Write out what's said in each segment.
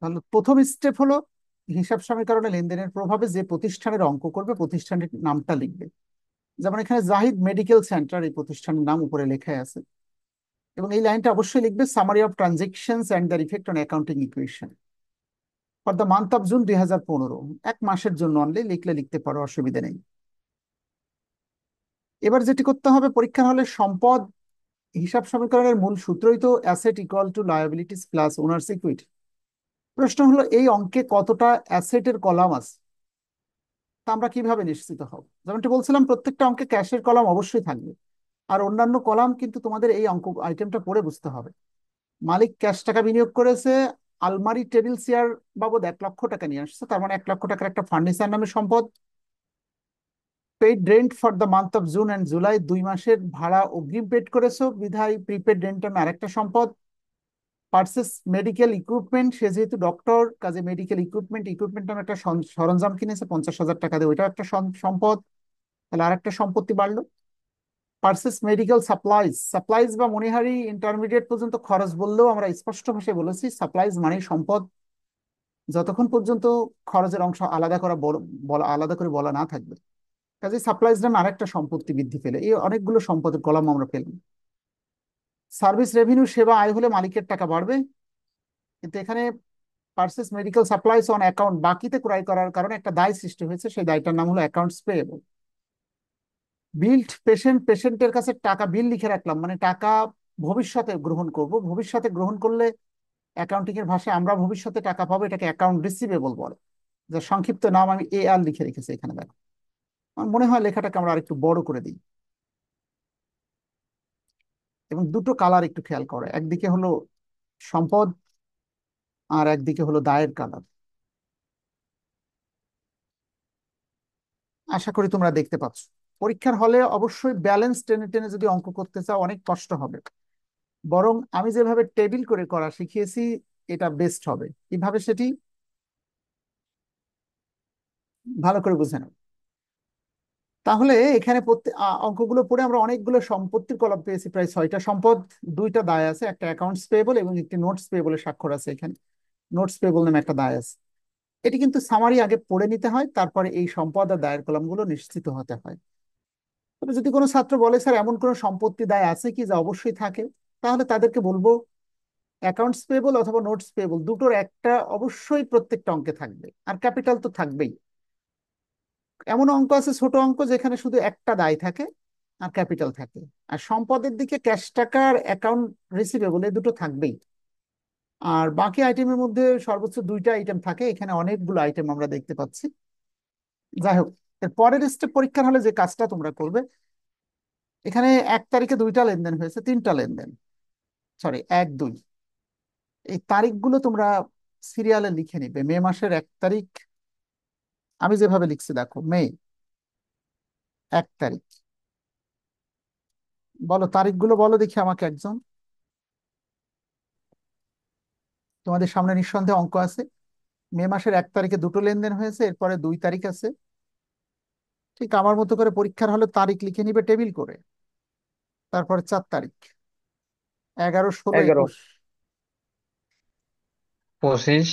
তাহলে প্রথম স্টেপ হলো হিসাব সমীকরণে লেনদেনের প্রভাবে যে প্রতিষ্ঠানের অঙ্ক করবে প্রতিষ্ঠানের নামটা লিখবে। যেমন এখানে জাহিদ মেডিকেল সেন্টার, এই প্রতিষ্ঠানের নাম উপরে লেখা আছে। এবং এই লাইনটা অবশ্যই লিখবে summary of transactions and the effect on accounting equation for the month of June 2015। এক মাসের জন্য অনলি লিখলে লিখতে পারো, অসুবিধা নেই। এবার যেটি করতে হবে, পরীক্ষার হলে সম্পদ হিসাব সমীকরণের মূল সূত্রই তো asset equal to liabilities plus owners equity. প্রশ্ন হলো এই অঙ্কে কতটা অ্যাসেটের কলাম আছে, তা আমরা কিভাবে নিশ্চিত হব? যেমনটি বলছিলাম, প্রত্যেকটা অঙ্কে ক্যাশের কলাম অবশ্যই থাকবে, আর অন্যান্য কলাম কিন্তু তোমাদের এই অঙ্ক আইটেমটা পড়ে বুঝতে হবে। মালিক ক্যাশ টাকা বিনিয়োগ করেছে, আলমারি টেবিল চেয়ার বাবদ 1 লক্ষ টাকা নিয়ে আসছে, তার মানে 1 লক্ষ টাকার একটা ফার্নিচার নামে সম্পদ। Paid rent for the month of June and July, 2 মাসের ভাড়া অগ্রিম পেড করেছো বিধায় প্রিপেড রেন্ট নামে আরেকটা সম্পদ। পার্সেস মেডিকেল ইকুইপমেন্ট, সে যেহেতু ডক্টর কাজে মেডিকেল ইকুইপমেন্ট নামে একটা সরঞ্জাম কিনেছে 50,000 টাকা দিয়ে, ওইটাও একটা সম্পদ। তাহলে আরেকটা সম্পত্তি বাড়লো। পার্সেস মেডিকেল সাপ্লাইজ, সাপ্লাইজ বা মনিহারি ইন্টারমিডিয়েট পর্যন্ত খরচ বললেও আমরা স্পষ্ট ভাষায় বলেছি সাপ্লাইজ মানে সম্পদ, যতক্ষণ পর্যন্ত খরচের অংশ আলাদা করা বলা আলাদা করে বলা না থাকবে। কাজে সাপ্লাইজ নামে আরেকটা সম্পত্তি বৃদ্ধি পেলে এই অনেকগুলো সম্পদের কলাম আমরা পেলাম। সার্ভিস রেভিনিউ, সেবা আয় হলে মালিকের টাকা বাড়বে, কিন্তু এখানে purchase medical supplies on account বাকিতে ক্রয় করার কারণে একটা দায় সৃষ্টি হয়েছে, সেই দায়টার নাম হলো অ্যাকাউন্টস পেয়েবল। বিল্ড পেশেন্ট, পেশেন্টের কাছে টাকা বিল লিখে রাখলাম, মানে টাকা ভবিষ্যতে গ্রহণ করব, ভবিষ্যতে গ্রহণ করলে অ্যাকাউন্টিং এর ভাষায় আমরা ভবিষ্যতে টাকা পাবো, এটাকে অ্যাকাউন্ট রিসিভেবল বলে, যার সংক্ষিপ্ত নাম আমি AR লিখে রেখেছি এখানে, দেখো। আমার মনে হয় লেখাটাকে আমরা আরেকটু বড় করে দিই। এবং দুটো কালার একটু খেয়াল করো, একদিকে হলো সম্পদ আর একদিকে হলো দায়ের কালার। আশা করি তোমরা দেখতে পাচ্ছ। পরীক্ষার হলে অবশ্যই ব্যালেন্স টেনে টেনে যদি অঙ্ক করতে চাও অনেক কষ্ট হবে, বরং আমি যেভাবে টেবিল করে করা শিখিয়েছি এটা বেস্ট হবে। কিভাবে সেটি ভালো করে বুঝে নাও। তাহলে এখানে অঙ্কগুলো পড়ে আমরা অনেকগুলো সম্পত্তির কলাম পেয়েছি, প্রায় 6টা সম্পদ, 2টা দায় আছে, একটা অ্যাকাউন্টস পেয়েবল এবং একটি নোটস পেয়েবলের স্বাক্ষর আছে এখানে। নোটস পেয়েবল নামে একটা দায় আছে। এটি কিন্তু সামারি আগে পড়ে নিতে হয়, তারপরে এই সম্পদ আর দায়ের কলামগুলো নিশ্চিত হতে হয়। তবে যদি কোনো ছাত্র বলে স্যার এমন কোনো সম্পত্তি দায় আছে কি যা অবশ্যই থাকে, তাহলে তাদেরকে বলবো অ্যাকাউন্টস পেয়েবল অথবা নোটস পেয়েবল দুটোর একটা অবশ্যই প্রত্যেকটা অঙ্কে থাকবে, আর ক্যাপিটাল তো থাকবেই। এমন অঙ্ক আছে ছোট অঙ্ক যেখানে শুধু একটা দায় থাকে আর ক্যাপিটাল থাকে, আর সম্পদের দিকে ক্যাশ টাকার অ্যাকাউন্ট রিসিভেবল এই দুটো থাকবেই। আর বাকি আইটেমের মধ্যে সর্বোচ্চ 2টা আইটেম থাকে, এখানে অনেকগুলো আইটেম আমরা দেখতে পাচ্ছি। যাই হোক, এর পরের স্টেপ পরীক্ষার হলে যে কাজটা তোমরা করবে, এখানে 1 তারিখে 2টা লেনদেন হয়েছে, 3টা লেনদেন, সরি 1 2, এই তারিখগুলো তোমরা সিরিয়ালে লিখে নিবে। মে মাসের 1 তারিখ, আমি যেভাবে লিখছি দেখো, মে 1 তারিখ। বলো তারিখগুলো বলো দেখি আমাকে একজন। তোমাদের সামনে নিঃসন্দেহে অঙ্ক আছে। মে মাসের 1 তারিখে 2টো লেনদেন হয়েছে, এরপরে 2 তারিখ আছে। ঠিক আমার মতো করে পরীক্ষার হলে তারিখ লিখে নিবে টেবিল করে। তারপরে 4 তারিখ, 11 16 11, 21। 25,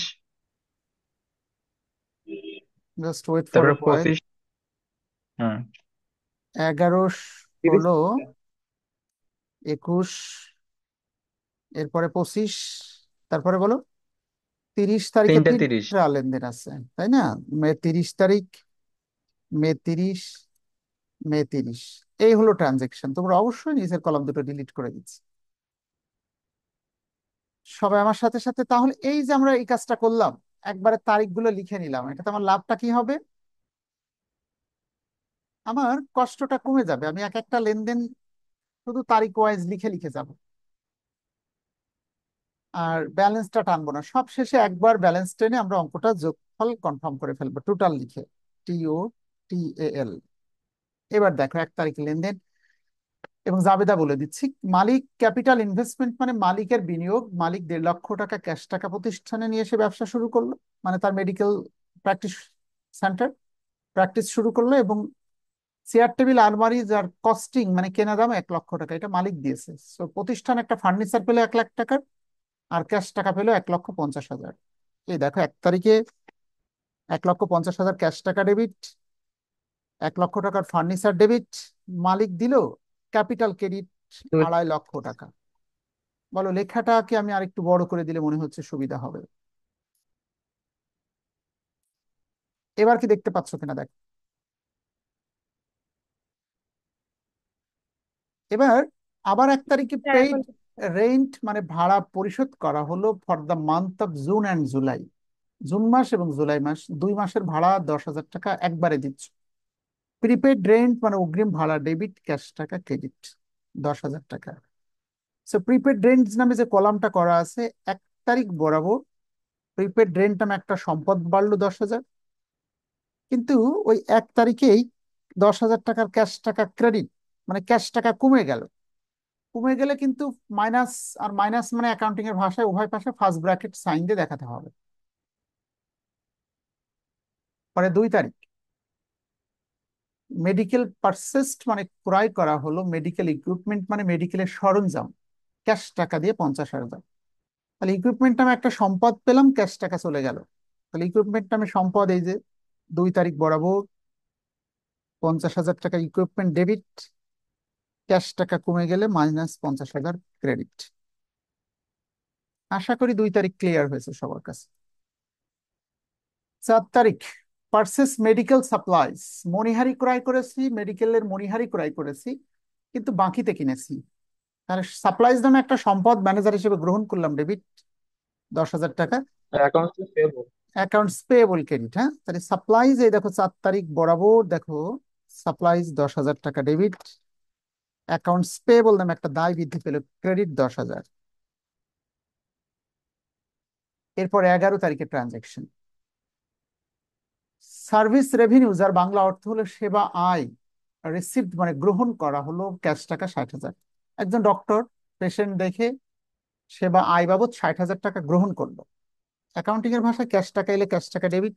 জাস্ট ওয়েট ফর তারপরে এ হোয়াইল। 25। হ্যাঁ, 11 তিরিশ। 16 21, এরপরে 25, তারপরে বলো 30 তারিখে 3টা 30। 3টা লেনদেন আছে, তাই না? মে 30 তারিখ, মে 30, মে 30, এই হলো ট্রানজেকশন। তোমরা অবশ্যই নিচের কলাম দুটো ডিলিট করে দিচ্ছি সবাই আমার সাথে সাথে। তাহলে এই যে আমরা এই কাজটা করলাম, একবারে তারিখগুলো লিখে নিলাম, এটাতে আমার লাভটা কি হবে? আমার কষ্টটা কমে যাবে, আমি এক একটা লেনদেন শুধু তারিখ ওয়াইজ লিখে লিখে যাব, আর ব্যালেন্সটা টানবো না। সব শেষে একবার ব্যালেন্স টেনে আমরা অঙ্কটা যোগফল কনফার্ম করে ফেলবো, টোটাল লিখে, TOTAL। এবার দেখো 1 তারিখে লেনদেন এবং জাবেদা বলে দিচ্ছি। মালিক ক্যাপিটাল ইনভেস্টমেন্ট মানে মালিকের বিনিয়োগ, মালিক 1.5 লক্ষ টাকা ক্যাশ টাকা প্রতিষ্ঠানে নিয়ে এসে ব্যবসা শুরু করলো, মানে তার মেডিকেল প্র্যাকটিস সেন্টার প্র্যাকটিস শুরু করলো, এবং চেয়ার টেবিল আলমারি যার কস্টিং মানে কেনা দাম 1 লক্ষ টাকা, এটা মালিক দিয়েছে। তো প্রতিষ্ঠান একটা ফার্নিচার পেলো 1 লাখ টাকার, আর ক্যাশ টাকা পেলো 1,50,000। এই দেখো 1 তারিখে 1,50,000 ক্যাশ টাকা ডেবিট, 1 লক্ষ টাকার ফার্নিচার ডেবিট, মালিক দিল ক্যাপিটাল ক্রেডিট তো 2.5 লক্ষ টাকা। বলো লেখাটাকে আমি আরেকটু বড় করে দিলে মনে হচ্ছে সুবিধা হবে। এবার কি দেখতে পাচ্ছ কিনা দেখ। এবার আবার 1 তারিখে স্যার পেইড এখন রেন্ট মানে ভাড়া পরিশোধ করা হলো for the month of June and July. June মাস এবং জুলাই মাস 2 মাসের ভাড়া 10,000 টাকা একবারে দিচ্ছ। প্রিপেড রেন্ট মানে অগ্রিম ভাড়া ডেবিট, ক্যাশ টাকা ক্রেডিট 10,000 টাকা। সো প্রিপেড রেন্ট নামে যে কলামটা করা আছে, 1 তারিখ বরাবর প্রিপেড রেন্ট নামে একটা সম্পদ বাড়লো 10,000, কিন্তু ওই 1 তারিখেই 10,000 টাকার ক্যাশ টাকা ক্রেডিট মানে ক্যাশ টাকা কমে গেল। কমে গেলে কিন্তু মাইনাস, আর মাইনাস মানে অ্যাকাউন্টিং এর ভাষায় উভয় পাশে ফার্স্ট ব্র্যাকেট সাইন দিয়ে দেখাতে হবে। পরে 2 তারিখ মেডিকেল পারচেসড মানে ক্রয় করা হলো মেডিকেল ইকুইপমেন্ট মানে মেডিকেলের সরঞ্জাম, ক্যাশ টাকা দিয়ে 50,000। তাহলে ইকুইপমেন্ট নামে একটা সম্পদ পেলাম, ক্যাশ টাকা চলে গেল। তাহলে ইকুইপমেন্ট নামে সম্পদ এই যে 2 তারিখ বরাবর 50,000 টাকা ইকুইপমেন্ট ডেবিট, ক্যাশ টাকা কমে গেলে -50,000 ক্রেডিট। আশা করি 2 তারিখ ক্লিয়ার হয়েছে সবার কাছে। 4 তারিখ পারচেস মেডিকেল সাপ্লাইজ, মণিহারি ক্রয় করেছি, মেডিকেলের মণিহারি ক্রয় করেছি কিন্তু বাকিতে কিনেছি। তাহলে সাপ্লাইজ নামে একটা সম্পদ ম্যানেজার হিসেবে গ্রহণ করলাম ডেবিট 10,000 টাকা। Accounts payable. Accounts payable credit, হ্যাঁ তাহলে সাপ্লাইজ এই দেখো 4 তারিখ বরাবর দেখো সাপ্লাইজ 10,000 টাকা ডেবিট, অ্যাকাউন্টস পেয়েবল নামে একটা দায় বৃদ্ধি পেল ক্রেডিট 10,000। এরপর 11 তারিখের ট্রানজেকশন, সার্ভিস রেভিনিউ যার বাংলা অর্থ হলো সেবা আয়, রিসিভড মানে গ্রহণ করা হলো ক্যাশ টাকা 60,000। একজন ডক্টর পেশেন্ট দেখে সেবা আয় বাবদ 60,000 টাকা গ্রহণ করলো। অ্যাকাউন্টিং এর ভাষায় ক্যাশ টাকা এলে ক্যাশ টাকা ডেবিট,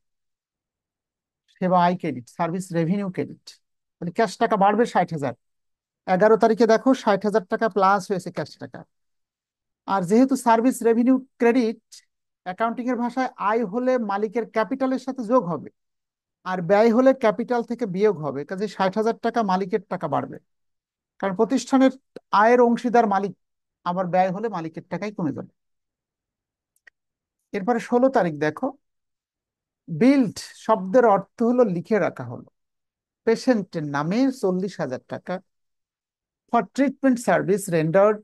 সেবা আয় ক্রেডিট, সার্ভিস রেভিনিউ ক্রেডিট। তাহলে ক্যাশ টাকা বাড়বে 60,000। 11 তারিখে দেখো 60,000 টাকা প্লাস হয়েছে ক্যাশ টাকা। আর যেহেতু সার্ভিস রেভিনিউ ক্রেডিট, অ্যাকাউন্টিং এর ভাষায় আয় হলে মালিকের ক্যাপিটালের সাথে যোগ হবে, আর ব্যয় হলে ক্যাপিটাল থেকে বিয়োগ হবে, কাজে 60,000 টাকা মালিকের টাকা বাড়বে। কারণ প্রতিষ্ঠানের আয়ের অংশীদার মালিক, আবার ব্যয় হলে মালিকের টাকাই কমে যাবে। এরপরে 16 তারিখ দেখো বিল্ড শব্দের অর্থ হলো লিখে রাখা হলো, পেশেন্টের নামে 40,000 টাকা for treatment service rendered.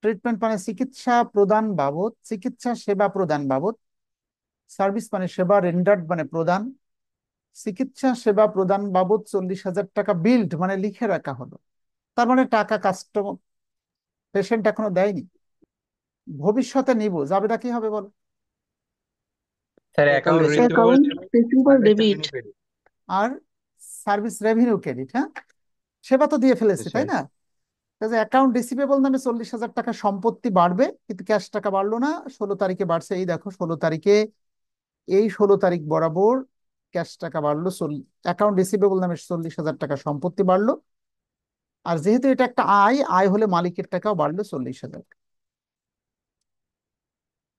Treatment মানে চিকিৎসা প্রদান বাবদ, চিকিৎসা সেবা প্রদান বাবদ, সার্ভিস মানে সেবা, রেন্ডার্ড মানে প্রদান, চিকিৎসা সেবা প্রদান বাবদ 40,000 টাকা বিল্ড মানে লিখে রাখা হলো। তার মানে টাকা কাস্টমার পেশেন্ট এখনো দেয়নি, ভবিষ্যতে নিব, যাবেটা কি হবে বলো। Sir account receivable account debit আর রিসিভেবল ডেবিট। Revenue credit. আর সার্ভিস রেভিনিউ ক্রেডিট, হ্যাঁ সেবা তো দিয়ে ফেলেছি তাই স্যার না। কাজে অ্যাকাউন্ট রিসিভেবল নামে 40,000 টাকা সম্পত্তি বাড়বে কিন্তু ক্যাশ টাকা বাড়লো না। 16 তারিখে বাড়ছে, এই দেখো 16 তারিখে, এই 16 তারিখ বরাবর ক্যাশ টাকা বাড়লো, অ্যাকাউন্ট রিসিভেবল নামে 40,000 টাকা সম্পত্তি বাড়লো। আর যেহেতু এটা একটা আয়, আয় হলে মালিকের টাকাও বাড়লো 40,000।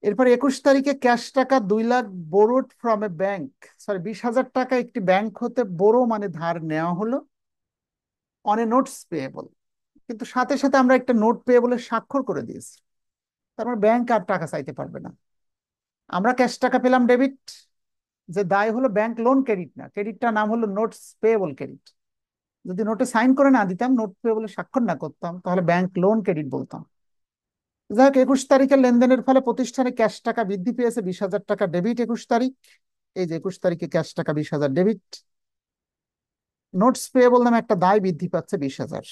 এরপর 21 তারিখে ক্যাশ টাকা 2 lakh borrowed from a bank, sorry 20,000 টাকা একটি ব্যাংক হতে বোরো মানে ধার নেওয়া হলো অন এ নোটস পেয়েবল, কিন্তু সাথে সাথে আমরা একটা নোট পেয়েবলের স্বাক্ষর করে দিয়েছি। তার মানে ব্যাংক আর টাকা চাইতে পারবে না। আমরা ক্যাশ টাকা পেলাম ডেবিট, যে দায় হলো ব্যাংক লোন ক্রেডিট না, ক্রেডিটটার নাম হলো নোটস পেয়েবল ক্রেডিট। যদি নোটে সাইন করে না দিতাম, নোট পেয়েবলে স্বাক্ষর না করতাম, তাহলে ব্যাংক লোন ক্রেডিট বলতাম। যাই হোক 21 তারিখের লেনদেনের ফলে প্রতিষ্ঠানে ক্যাশ টাকা বৃদ্ধি পেয়েছে 20,000 টাকা ডেবিট 21 তারিখ। এই যে 21 তারিখে ক্যাশ টাকা 20,000 ডেবিট, নোটস পেয়েবল নামে একটা দায় বৃদ্ধি পাচ্ছে 20,000।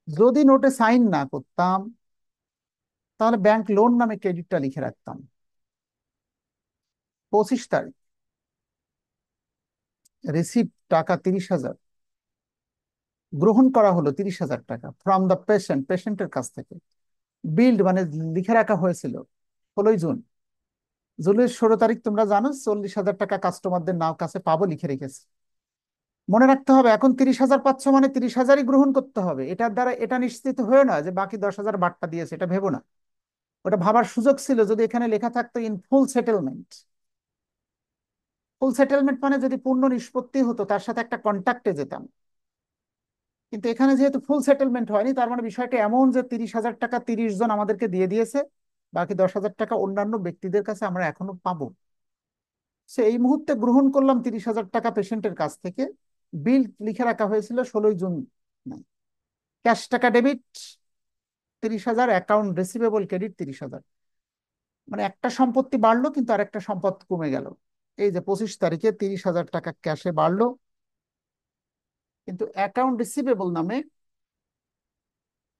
যদি নোটে সাইন না করতাম তাহলে ব্যাংক লোন নামে ক্রেডিটটা লিখে রাখতাম। 25 তারিখ রিসিভ টাকা 30,000, গ্রহণ করা হলো 30,000 টাকা ফ্রম দ্য পেশেন্ট, পেশেন্টের কাছ থেকে। বিল্ড মানে লিখে রাখা হয়েছিল 16ই জুন। জুনের 16 তারিখ তোমরা জানো 40,000 টাকা কাস্টমারদের নাও কাছে পাবো লিখে রেখেছে। মনে রাখতে হবে এখন 30,000 পাচ্ছ মানে 30,000ই গ্রহণ করতে হবে, এটার দ্বারা এটা নিশ্চিত হয়ে না যে বাকি 10,000 বাট্টা দিয়েছে, এটা ভেবো না। ওটা ভাবার সুযোগ ছিল যদি এখানে লেখা থাকতো in full settlement. Full settlement মানে যদি পূর্ণ নিষ্পত্তি হতো, তার সাথে একটা কন্ট্যাক্টে যেতাম। কিন্তু এখানে যেহেতু ফুল সেটেলমেন্ট হয়নি, তার মানে বিষয়টা এমন যে 30,000 টাকা 30 জন আমাদেরকে দিয়ে দিয়েছে, বাকি 10,000 টাকা অন্যান্য ব্যক্তিদের কাছে আমরা এখনো পাবো। সে এই মুহূর্তে গ্রহণ করলাম 30,000 টাকা পেশেন্টের কাছ থেকে। বিল লিখে রাখা হয়েছিল 16ই জুন। ক্যাশ টাকা ডেবিট 30,000, অ্যাকাউন্ট রিসিভেবল ক্রেডিট 30,000। মানে একটা সম্পত্তি বাড়লো কিন্তু আরেকটা সম্পদ কমে গেল। এই যে 25 তারিখে 30,000 টাকা ক্যাশে বাড়লো, কিন্তু অ্যাকাউন্ট রিসিভেবল নামে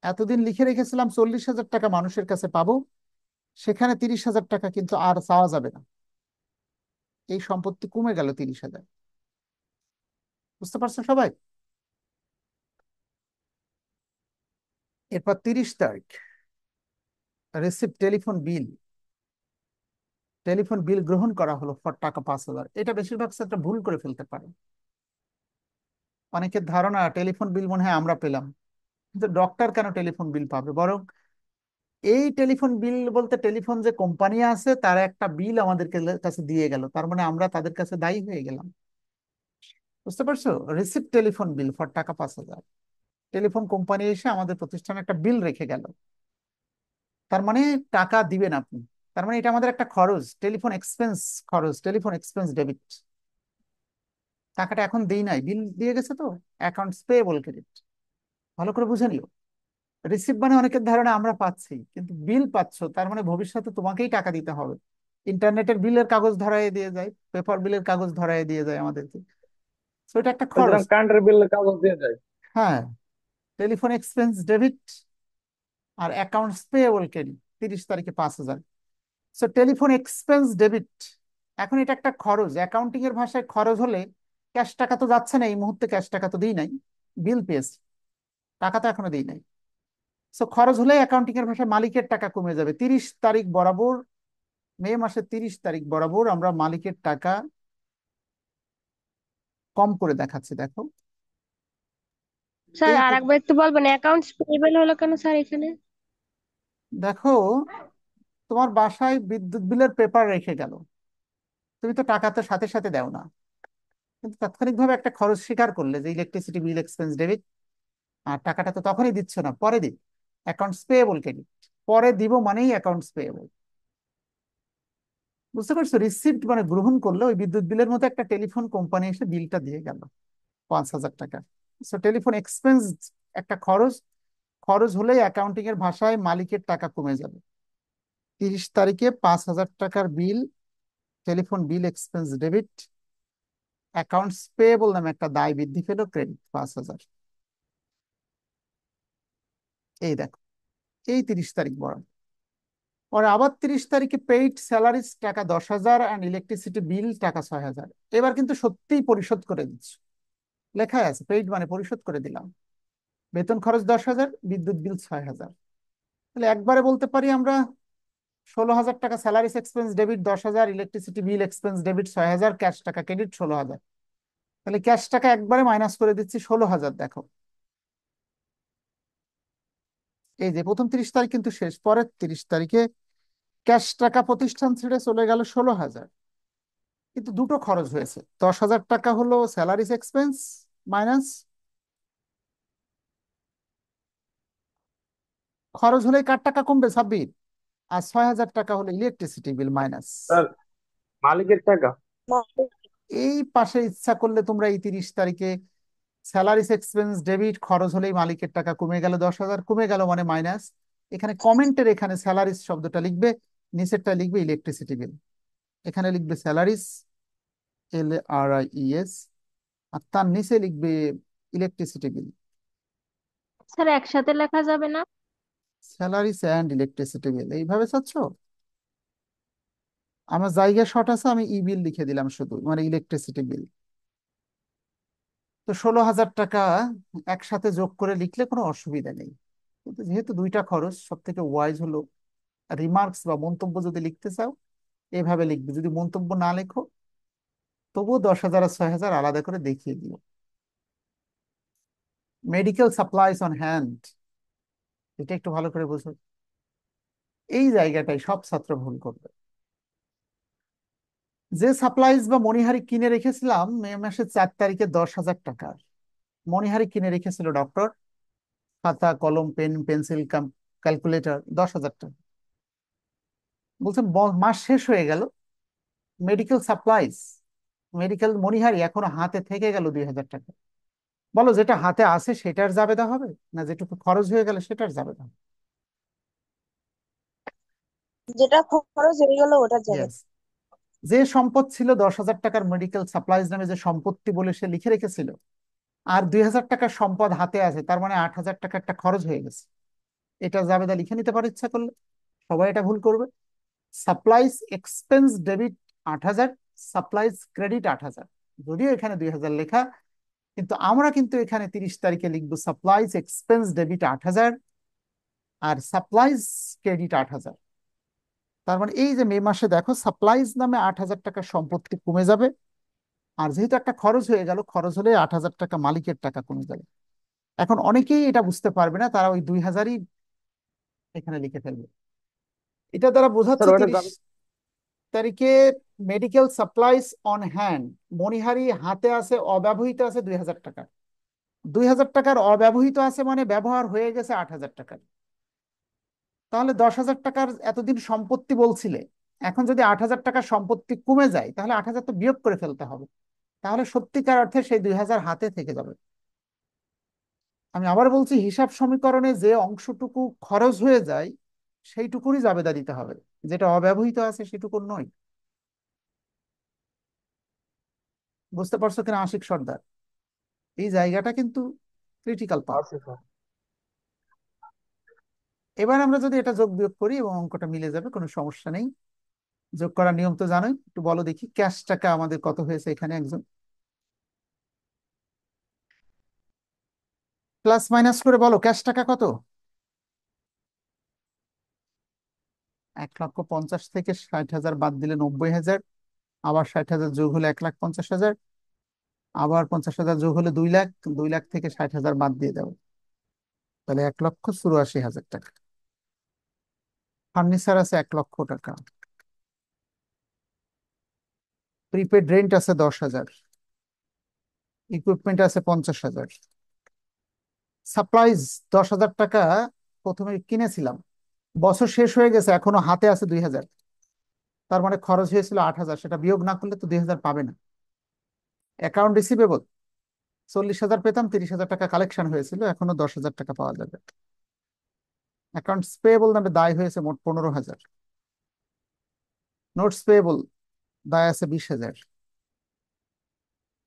এতদিন লিখে রেখেছিলাম 40,000 টাকা মানুষের কাছে পাবো, সেখানে 30,000 টাকা কিন্তু আর চাওয়া যাবে না। এই সম্পত্তি কমে গেল 30,000। বুঝতে পারছো সবাই? এরপর 30 তারিখ রিসিভ টেলিফোন বিল। টেলিফোন বিল গ্রহণ করা হলো ফর টাকা 5,000। এটা বেশিরভাগ ক্ষেত্রে ভুল করে ফেলতে পারে। অনেকের ধারণা টেলিফোন বিল মনে হয় আমরা পেলাম, কিন্তু ডক্টর কেন টেলিফোন বিল পাবে? বরং এই টেলিফোন বিল বলতে টেলিফোন যে কোম্পানি আছে তারা একটা বিল আমাদেরকে কাছে দিয়ে গেল, তার মানে আমরা তাদের কাছে দায়ী হয়ে গেলাম। বুঝতে পারছো? রিসিভ টেলিফোন বিল ফর টাকা 5,000। টেলিফোন কোম্পানি এসে আমাদের প্রতিষ্ঠানে একটা বিল রেখে গেল, তার মানে টাকা দিবেন আপনি। তার মানে এটা আমাদের একটা খরচ, টেলিফোন এক্সপেন্স। খরচ, টেলিফোন এক্সপেন্স ডেবিট। টাকাটা এখন দেই নাই, বিল দিয়ে গেছে তো। Accounts payable credit. ভালো করে বুঝে নিও। রিসিভ মানে অনেকের ধারণা আমরা পাচ্ছি, কিন্তু বিল পাচ্ছ তার মানে ভবিষ্যতে তোমাকেই টাকা দিতে হবে। ইন্টারনেটের বিলের কাগজ ধরায় দিয়ে যায়, পেপার বিলের কাগজ ধরায় দিয়ে যায় আমাদেরকে। তো এটা একটা খরচ। যেরকম কারেন্টের বিলের কাগজ দিয়ে যায়। হ্যাঁ, টেলিফোন এক্সপেন্স ডেবিট আর অ্যাকাউন্টস পেয়েবল ক্রেডিট 30 তারিখে 5,000। So telephone expense debit. এখন এটা একটা খরচ, অ্যাকাউন্টিং এর ভাষায় খরচ হলে ক্যাশ টাকা তো যাচ্ছে না, এই মুহূর্তে ক্যাশ টাকা তো দিই নাই, বিল পেয়েছি, টাকা তো এখনো দিই নাই। সো খরচ হলে অ্যাকাউন্টিং এর ভাষায় মালিকের টাকা কমে যাবে। 30 তারিখ বরাবর, মে মাসের 30 তারিখ বরাবর আমরা মালিকের টাকা কম করে দেখাচ্ছি, দেখো। স্যার এই আর একবার একটু বলবেন, অ্যাকাউন্টস পেয়েবল হলো কেন স্যার এখানে? দেখো, তোমার বাসায় বিদ্যুৎ বিলের পেপার রেখে গেল, তুমি তো টাকা তো সাথে সাথে দাও না, কিন্তু তাৎক্ষণিকভাবে একটা খরচ স্বীকার করলে যে ইলেকট্রিসিটি বিল এক্সপেন্স ডেবিট, আর টাকাটা তো তখনই দিচ্ছ না, পরে দিই। Accounts payable credit. পরে দিব মানেই অ্যাকাউন্টস পেয়েবল। বুঝতে পারছো? রিসিপ্ট মানে গ্রহণ করলে ওই বিদ্যুৎ বিলের মতো একটা টেলিফোন কোম্পানি এসে বিলটা দিয়ে গেল 5,000 টাকা। সো টেলিফোন এক্সপেন্স একটা খরচ। খরচ হলেই অ্যাকাউন্টিং এর ভাষায় মালিকের টাকা কমে যাবে। 30 তারিখে 5,000 টাকার bill, telephone bill expense debit. Accounts payable নামে একটা দায় বৃদ্ধি পেল, ক্রেডিট 5,000। এই দেখো, এই 30 তারিখ বরাবর। পরে আবার 30 তারিখে পেইড স্যালারিজ টাকা 10,000 অ্যান্ড ইলেকট্রিসিটি বিল টাকা 6,000। এবার কিন্তু সত্যিই পরিশোধ করে দিচ্ছ, লেখাই আছে পেইড মানে পরিশোধ করে দিলাম। বেতন খরচ 10,000, বিদ্যুৎ বিল 6,000। তাহলে একবারে বলতে পারি আমরা 16,000 টাকা salaries expense debit, 10,000 electricity bill expense debit, 6,000 cash টাকা ক্রেডিট 16,000। তাহলে ক্যাশ টাকা একবারে মাইনাস করে দিচ্ছি 16,000। দেখো, এই যে প্রথম 30 তারিখ কিন্তু শেষ, পরের 30 তারিখে ক্যাশ টাকা প্রতিষ্ঠান ছেড়ে চলে গেল 16,000। কিন্তু দুটো খরচ হয়েছে, 10,000 টাকা হলো স্যালারিস এক্সপেন্স মাইনাস, খরচ হলে কার টাকা কমবে? সাব্বির। আর 6,000 টাকা হলো ইলেকট্রিসিটি বিল মাইনাস। স্যার, মালিকের টাকা। এই পাশে ইচ্ছা করলে তোমরা এই 30 তারিখে স্যালারিস এক্সপেন্স ডেবিট, খরচ হলেই মালিকের টাকা কমে গেল 10,000, কমে গেল মানে মাইনাস। এখানে কমেন্টের এখানে স্যালারিস শব্দটা লিখবে, নিচেরটা লিখবে ইলেকট্রিসিটি বিল। এখানে লিখবে স্যালারিস, LARIES, আর তার নিচে লিখবে ইলেকট্রিসিটি বিল। স্যার একসাথে লেখা যাবে না? স্যালারিস অ্যান্ড ইলেকট্রিসিটি বিল এইভাবে চাচ্ছ? আমার জায়গা শর্ট আছে, আমি ই বিল লিখে দিলাম শুধু, মানে ইলেকট্রিসিটি বিল। তো 16,000 টাকা একসাথে যোগ করে লিখলে কোনো অসুবিধা নেই। কিন্তু যেহেতু দুইটা খরচ, সব থেকে ওয়াইজ হলো রিমার্কস বা মন্তব্য যদি লিখতে চাও এভাবে লিখবে। যদি মন্তব্য না লেখো তবুও 10,000 আর 6,000 আলাদা করে দেখিয়ে দিও। মেডিকেল সাপ্লাইজ অন হ্যান্ড, এটা একটু ভালো করে বুঝো। এই জায়গাটাই সব ছাত্র ভুল করবে। যে সাপ্লাইজ বা মণিহারি কিনে রেখেছিলাম মে মাসের 4 তারিখে 10,000 টাকার মণিহারি কিনে রেখেছিল ডক্টর, খাতা কলম পেন পেন্সিল ক্যালকুলেটর 10,000 টাকা। বলছেন মাস শেষ হয়ে গেল, মেডিকেল সাপ্লাইজ মেডিকেল মণিহারি এখনো হাতে থেকে গেল 2,000 টাকা। বলো যেটা হাতে আছে সেটার জাবেদা হবে, না যেটুকু খরচ হয়ে গেল সেটার জাবেদা হবে? যেটা খরচ হয়ে গেল ওটার যাবে। ইয়েস। যে সম্পদ ছিল 10,000 টাকার মেডিকেল সাপ্লাইজ নামে যে সম্পত্তি বলে সে লিখে রেখেছিল, আর 2,000 টাকার সম্পদ হাতে আছে, তার মানে 8,000 টাকা একটা খরচ হয়ে গেছে। এটা জাবেদা লিখে নিতে পারে ইচ্ছা করলে। সবাই এটা ভুল করবে। Supplies expense debit 8,000, supplies credit 8,000। যদিও এখানে 2,000 লেখা, কিন্তু আমরা কিন্তু এখানে 30 তারিখে লিখবো সাপ্লাইজ এক্সপেন্স ডেবিট 8,000 আর সাপ্লাইজ ক্রেডিট 8,000। তার মানে এই যে মে মাসে দেখো সাপ্লাইজ নামে 8,000 টাকার সম্পত্তি কমে যাবে, আর যেহেতু একটা খরচ হয়ে গেল, খরচ হলে 8,000 টাকা মালিকের টাকা কমে যাবে। এখন অনেকেই এটা বুঝতে পারবে না, তারা ওই 2,000ই এখানে লিখে ফেলবে। এটা দ্বারা স্যার বোঝাচ্ছে ওটা 30 তারিখে মেডিকেল সাপ্লাইজ অন হ্যান্ড, মণিহারি হাতে আছে, অব্যবহৃত আছে 2,000 টাকা। 2,000 টাকার অব্যবহৃত আছে মানে ব্যবহার হয়ে গেছে 8,000 টাকার। তাহলে 10,000 টাকার এতদিন সম্পত্তি বলছিলে, এখন যদি 8,000 টাকার সম্পত্তি কমে যায় তাহলে 8,000 তো বিয়োগ করে ফেলতে হবে। তাহলে সত্যিকার অর্থে সেই 2,000 হাতে থেকে যাবে। আমি আবার বলছি, হিসাব সমীকরণে যে অংশটুকু খরচ হয়ে যায় সেইটুকুরই জাবেদা দিতে হবে, যেটা অব্যবহৃত আছে সেটুকুর নয়। বুঝতে পারছো কিনা আশিক সর্দার? এই জায়গাটা কিন্তু ক্রিটিক্যাল পার্ট। আছে স্যার। এবার আমরা যদি এটা যোগ বিয়োগ করি এবং অঙ্কটা মিলে যাবে, কোনো সমস্যা নেই। যোগ করার নিয়ম তো জানোই, একটু বলো দেখি ক্যাশ টাকা আমাদের কত হয়েছে এখানে, একজন প্লাস মাইনাস করে বলো ক্যাশ টাকা কত। 1,50,000 থেকে 60,000 বাদ দিলে 90,000, আবার 60,000 যোগ হলে 1,50,000, আবার 50,000 যোগ হলে 2 লাখ, 2 লাখ থেকে 60,000 বাদ দিয়ে দাও, তাহলে 1,84,000 টাকা। ফার্নিচার আছে 1,00,000 টাকা, প্রিপেড রেন্ট আছে 10,000, ইকুইপমেন্ট আছে 50,000, সাপ্লাইজ 10,000 টাকা প্রথমে কিনেছিলাম, বছর শেষ হয়ে গেছে এখনো হাতে আছে 2,000, তার মানে খরচ হয়েছিল 8,000, সেটা বিয়োগ না করলে তো 2,000 পাবে না। অ্যাকাউন্ট রিসিভেবল 40,000 পেতাম, 30,000 টাকা কালেকশন হয়েছিল, এখনো 10,000 টাকা পাওয়া যাবে। অ্যাকাউন্টস পেয়েবল নামে দায় হয়েছে মোট 15,000, নোটস পেয়েবল দায় আছে 20,000।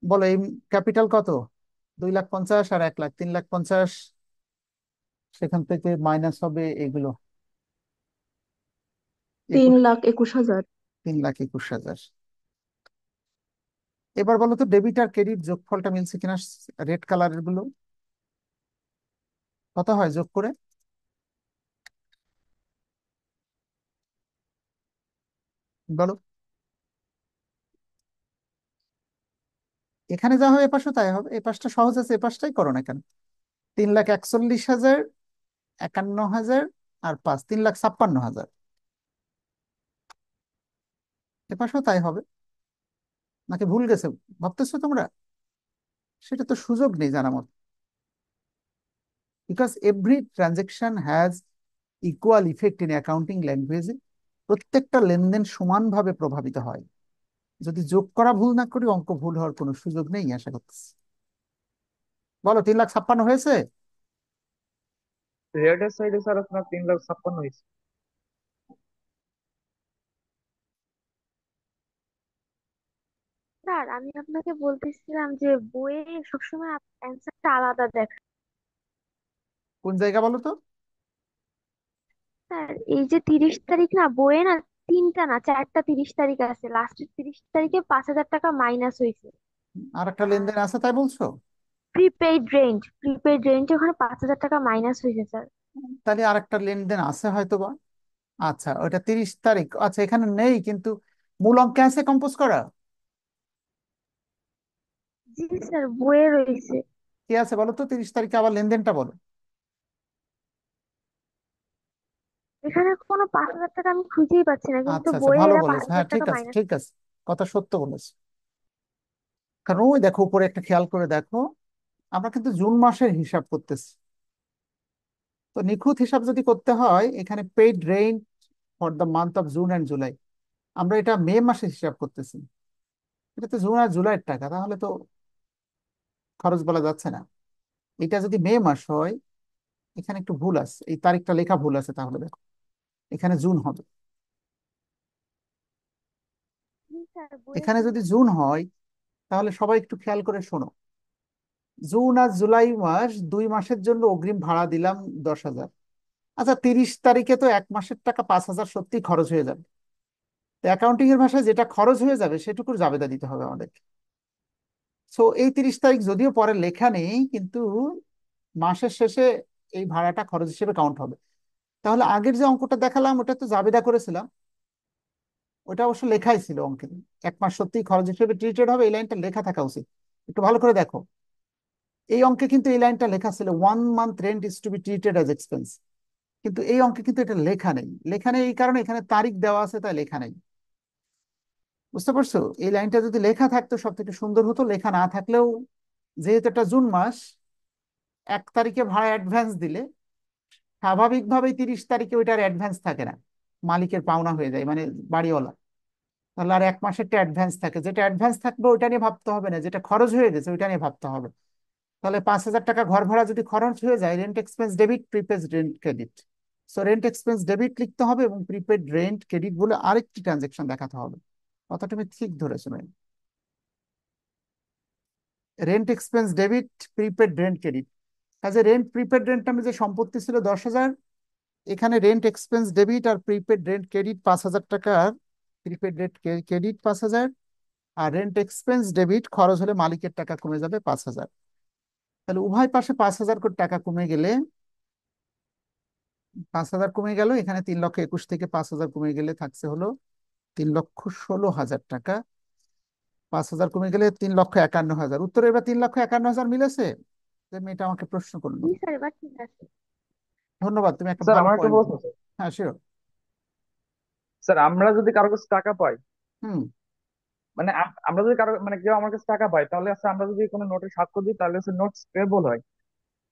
বলো এই ক্যাপিটাল কত? 2,50,000 আর 1,00,000, 3,50,000, সেখান থেকে মাইনাস হবে এগুলো, 3,21,000। 3,21,000। এবার বলো তো ডেবিট আর ক্রেডিট যোগফলটা মিলছে কিনা, রেড কালারের গুলো কত হয় যোগ করে বলো। এখানে যা হবে এপাশও তাই হবে, এপাশটা সহজ আছে, এপাশটাই করো না কেন। 3,41,000, 51,000 আর 5, 3,56,000, এপাশও তাই হবে। নাকি ভুল গেছে ভাবতেছো তোমরা? সেটা তো সুযোগ নেই জানা মতো, because every transaction has equal effect in accounting ল্যাঙ্গুয়েজে। প্রত্যেকটা লেনদেন সমানভাবে প্রভাবিত হয়। যদি যোগ করা ভুল না করি অঙ্ক ভুল হওয়ার কোনো সুযোগ নেই আশা করতেছি। বলো 3,56,000 হয়েছে? রেটের সাইডে স্যার আপনার 3,56,000 হয়েছে। স্যার আমি আপনাকে বলতেছিলাম যে বইয়ে সবসময় অ্যান্সারটা আলাদা দেখা। কোন জায়গা বলো তো? স্যার এই যে 30 তারিখ না, বইয়ে না তিনটা না চারটা 30 তারিখ আছে, লাস্টের 30 তারিখে 5,000 টাকা মাইনাস হয়েছে। আর একটা লেনদেন আছে তাই বলছো? প্রিপেইড রেন্ট ওখানে 5,000 টাকা মাইনাস হয়েছে স্যার। তাহলে আর একটা লেনদেন আছে হয়তো বা। আচ্ছা ওইটা 30 তারিখ, আচ্ছা এখানে নেই কিন্তু মূল অঙ্কে আছে কম্পোজ করা। জি স্যার বইয়ে রয়েছে। কি আছে বলো তো 30 তারিখে, আবার লেনদেনটা বলো। এখানে কোনো 5,000 টাকা আমি খুঁজেই পাচ্ছি না, কিন্তু আচ্ছা আচ্ছা, বইয়ে ভালো এরা পাঁচ বলেছো, হ্যাঁ হাজার ঠিক টাকা আছে মাইনাস। ঠিক আছে, কথা সত্য বলেছো। কারণ ওই দেখো উপরে একটা খেয়াল করে দেখো, আমরা কিন্তু জুন মাসের হিসাব করতেছি। তো নিখুঁত হিসাব যদি করতে হয়, এখানে paid rain for the month of June and July, আমরা এটা মে মাসে হিসাব করতেছি। এটা তো জুন আর জুলাইয়ের টাকা, তাহলে তো খরচ বলা যাচ্ছে না। এটা যদি মে মাস হয়, এখানে একটু ভুল আছে, এই তারিখটা লেখা ভুল আছে, তাহলে দেখো এখানে জুন হবে। জি স্যার, বইয়ে এখানে জুন যদি আছে। জুন হয়, তাহলে সবাই একটু খেয়াল করে শোনো। জুন আর জুলাই মাস, 2 মাসের জন্য অগ্রিম ভাড়া দিলাম 10,000। আচ্ছা, 30 তারিখে তো 1 মাসের টাকা 5,000 সত্যি খরচ হয়ে যাবে। অ্যাকাউন্টিং এর ভাষায় যেটা খরচ হয়ে যাবে সেটুকুর জাবেদা দিতে হবে আমাদের। সো এই 30 তারিখ যদিও পরে লেখা নেই, কিন্তু মাসের শেষে এই ভাড়াটা খরচ হিসেবে কাউন্ট হবে। তাহলে আগের যে অঙ্কটা দেখালাম ওটা তো জাবেদা করেছিলাম, ওটা অবশ্য লেখাই ছিল অঙ্কে। 1 মাস সত্যিই খরচ হিসেবে ট্রিটেড হবে, এই লাইনটা লেখা থাকা উচিত। একটু ভালো করে দেখো, এই অঙ্কে কিন্তু এই লাইনটা লেখা ছিল 1 month rent is to be treated as expense. কিন্তু এই অঙ্কে কিন্তু এটা লেখা নেই। লেখা নেই এই কারণে এখানে তারিখ দেওয়া আছে, তাই লেখা নেই। বুঝতে পারছো? এই লাইনটা যদি লেখা থাকতো সব থেকে সুন্দর হতো, লেখা না থাকলেও, যেহেতু এটা জুন মাস, 1 তারিখে ভাড়া অ্যাডভান্স দিলে স্বাভাবিকভাবেই 30 তারিখে ওইটার অ্যাডভান্স থাকে না, মালিকের পাওনা হয়ে যায়, মানে বাড়িওয়ালা। তাহলে আর 1 মাসেরটা অ্যাডভান্স থাকে, যেটা অ্যাডভান্স থাকবে ওইটা নিয়ে ভাবতে হবে না, যেটা খরচ হয়ে গেছে ওইটা নিয়ে ভাবতে হবে। তাহলে 5,000 টাকা ঘর ভাড়া যদি খরচ হয়ে যায়, rent expense debit, prepaid rent credit. So rent expense debit লিখতে হবে এবং প্রিপেড রেন্ট ক্রেডিট বলে আরেকটি ট্রানজেকশন দেখাতে হবে। কথাটা তুমি ঠিক ধরেছো ma'am. Rent expense debit, prepaid rent credit. কাজে রেন্ট প্রিপেড রেন্ট নামে যে সম্পত্তি ছিল 10,000, এখানে রেন্ট এক্সপেন্স ডেবিট আর প্রিপেড রেন্ট ক্রেডিট 5,000 টাকার, প্রিপেড রেন্ট ক্রেডিট 5,000, আর রেন্ট এক্সপেন্স ডেবিট খরচ হলে মালিকের টাকা কমে যাবে 5,000। তাহলে উভয় পাশে 5,000 করে টাকা কমে গেলে, 5,000 কমে গেল, এখানে 3,21,000 থেকে 5,000 কমে গেলে থাকছে হলো 3,16,000 টাকা। 5,000 কমে গেলে 3,51,000। উত্তরে এবার 3,51,000 মিলেছে। যে মেয়েটা আমাকে প্রশ্ন করলো। জি স্যার, এবার ঠিক আছে। ধন্যবাদ, তুমি একটা স্যার ভালো আমার একটা পয়েন্ট প্রশ্ন দিলে। স্যার। হ্যাঁ শিওর। স্যার আমরা যদি কারো কাছে টাকা পাই, হুম। মানে আমরা যদি কারো মানে কেউ আমার কাছে টাকা পায়, তাহলে আছে আমরা যদি কোনো নোটে স্বাক্ষর দিই তাহলে হচ্ছে নোটস পেবল হয়।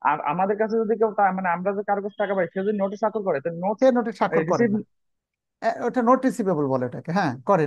আর আমাদের কাছে যদি কেউ মানে আমরা যদি কারো কাছে টাকা পাই, সে যদি নোটে স্বাক্ষর করে, তো নোটস সে নোটে স্বাক্ষর করে রিসিভ। না। ওটা নোট রিসিভেবল বলে, ওটাকে হ্যাঁ করে।